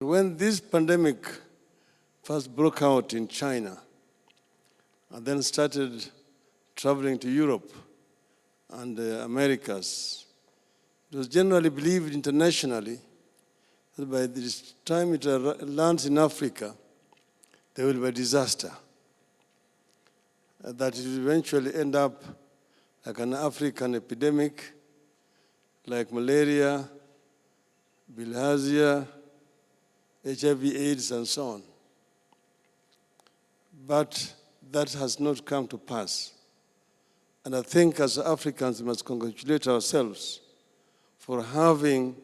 when this pandemic first broke out in China and then started traveling to Europe and the Americas, it was generally believed internationally that by this time it lands in Africa, there will be a disaster. That it will eventually end up like an African epidemic, like malaria, bilharzia, HIV/AIDS, and so on. But that has not come to pass. And I think as Africans, we must congratulate ourselves for having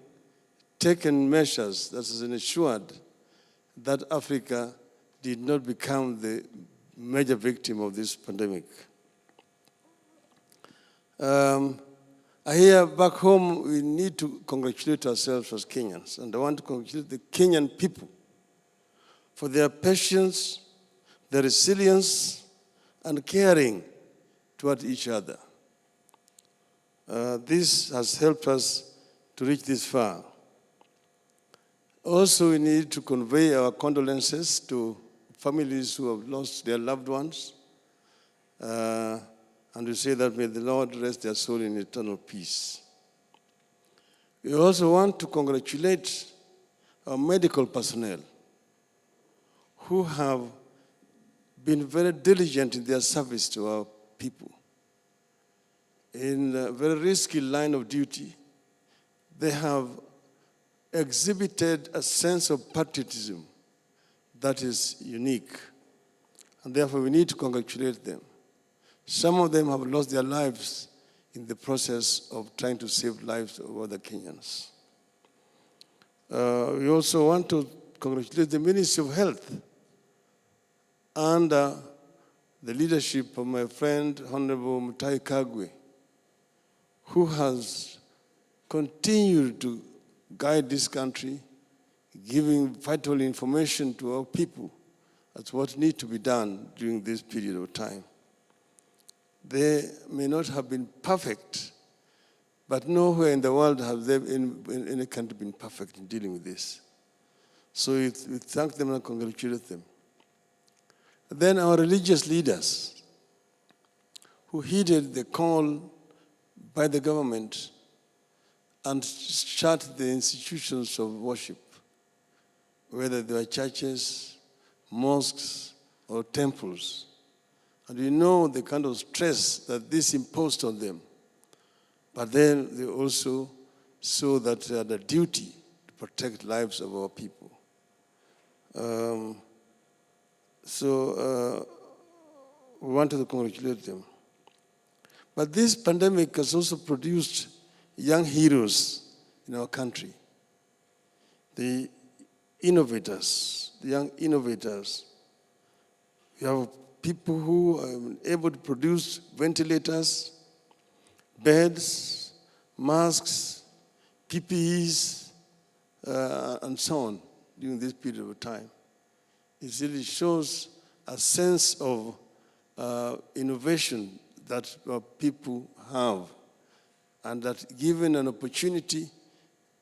taken measures that has ensured that Africa did not become the major victim of this pandemic. I hear back home we need to congratulate ourselves as Kenyans, and I want to congratulate the Kenyan people for their patience, their resilience, and caring toward each other. This has helped us to reach this far. Also, we need to convey our condolences to families who have lost their loved ones, and we say that may the Lord rest their soul in eternal peace. We also want to congratulate our medical personnel who have been very diligent in their service to our people. In a very risky line of duty, they have exhibited a sense of patriotism that is unique, and therefore we need to congratulate them. Some of them have lost their lives in the process of trying to save lives of other Kenyans. We also want to congratulate the Ministry of Health under the leadership of my friend, Honorable Mutahi Kagwe, who has continued to guide this country, giving vital information to our people as what needs to be done during this period of time. They may not have been perfect, but nowhere in the world have they in any country been perfect in dealing with this. So we thank them and congratulate them. Then our religious leaders who heeded the call by the government and shut the institutions of worship, whether they were churches, mosques, or temples. And we know the kind of stress that this imposed on them. But then they also saw that they had a duty to protect lives of our people. We wanted to congratulate them. But this pandemic has also produced young heroes in our country. The innovators, the young innovators. We have people who are able to produce ventilators, beds, masks, PPEs, and so on during this period of time. It really shows a sense of innovation that our people have, and that given an opportunity,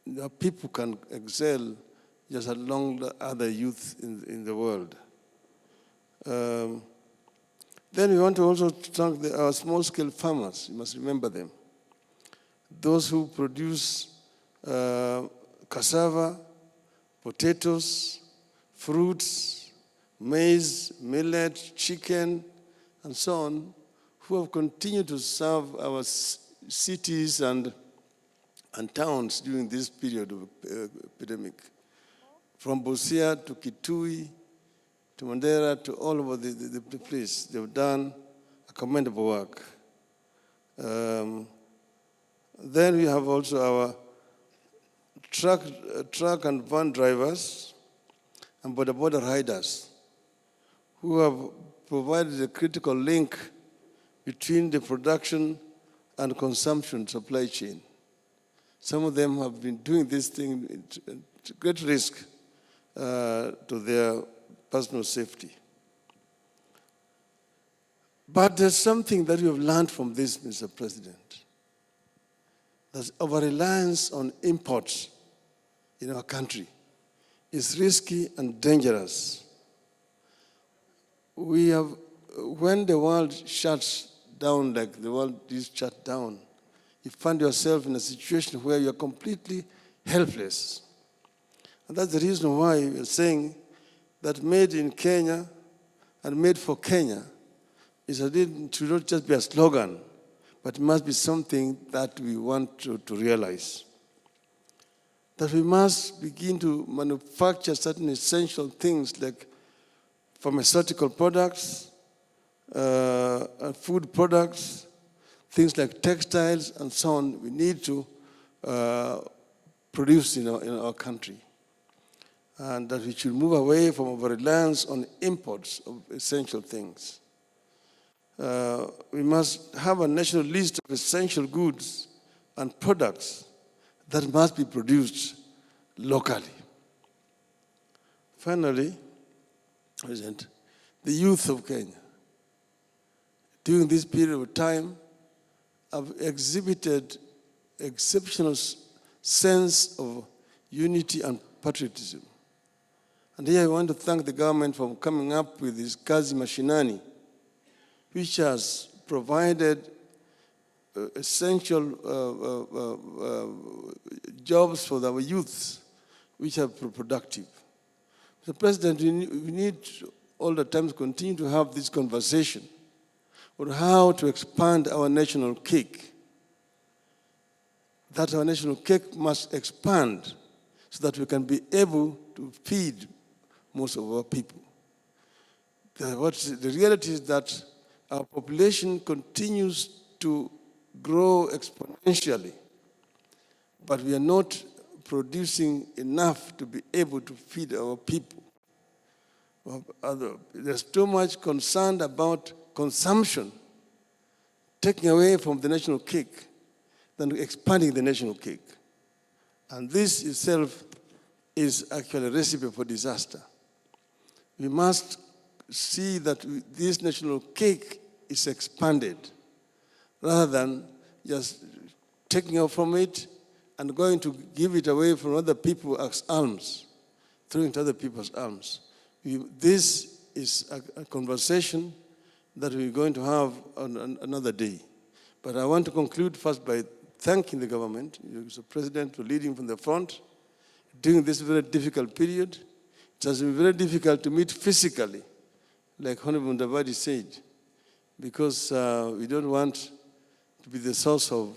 the people can excel just along the other youth in the world. Then we want to also thank our small-scale farmers. You must remember them. Those who produce cassava, potatoes, fruits, maize, millet, chicken, and so on, who have continued to serve our cities and towns during this period of epidemic. From Busia to Kitui, to Mandera, to all over the place. They've done a commendable work. Then we have also our truck and van drivers and border riders who have provided a critical link between the production and consumption supply chain. Some of them have been doing this thing at great risk to their personal safety. But there's something that we have learned from this, Mr. President. There's over-reliance on imports in our country is risky and dangerous. When the world shuts down, like the world is shut down, you find yourself in a situation where you're completely helpless. And that's the reason why we're saying that made in Kenya and made for Kenya should not just be a slogan, but it must be something that we want to realize. That we must begin to manufacture certain essential things like pharmaceutical products, food products, things like textiles and so on, we need to produce in our country. And that we should move away from our reliance on imports of essential things. We must have a national list of essential goods and products that must be produced locally. Finally, President, the youth of Kenya, during this period of time, have exhibited exceptional sense of unity and patriotism. And here I want to thank the government for coming up with this Kazi Mashinani, which has provided essential jobs for our youths, which are productive. Mr. President, we need all the time to continue to have this conversation on how to expand our national cake. That our national cake must expand so that we can be able to feed most of our people. The reality is that our population continues to grow exponentially, but we are not producing enough to be able to feed our people. There's too much concern about consumption, taking away from the national cake, than expanding the national cake. And this itself is actually a recipe for disaster. We must see that this national cake is expanded rather than just taking out from it and going to give it away from other people as alms, throwing it to other people's alms. This is a conversation that we're going to have on another day. But I want to conclude first by thanking the government, Mr. President, for leading from the front during this very difficult period. It has been very difficult to meet physically, like Honorable Ndavadi said, because we don't want to be the source of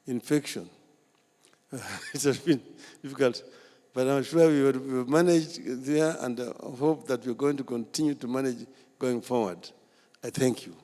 infection. It has been difficult, but I'm sure we will manage there, and I hope that we're going to continue to manage going forward. I thank you.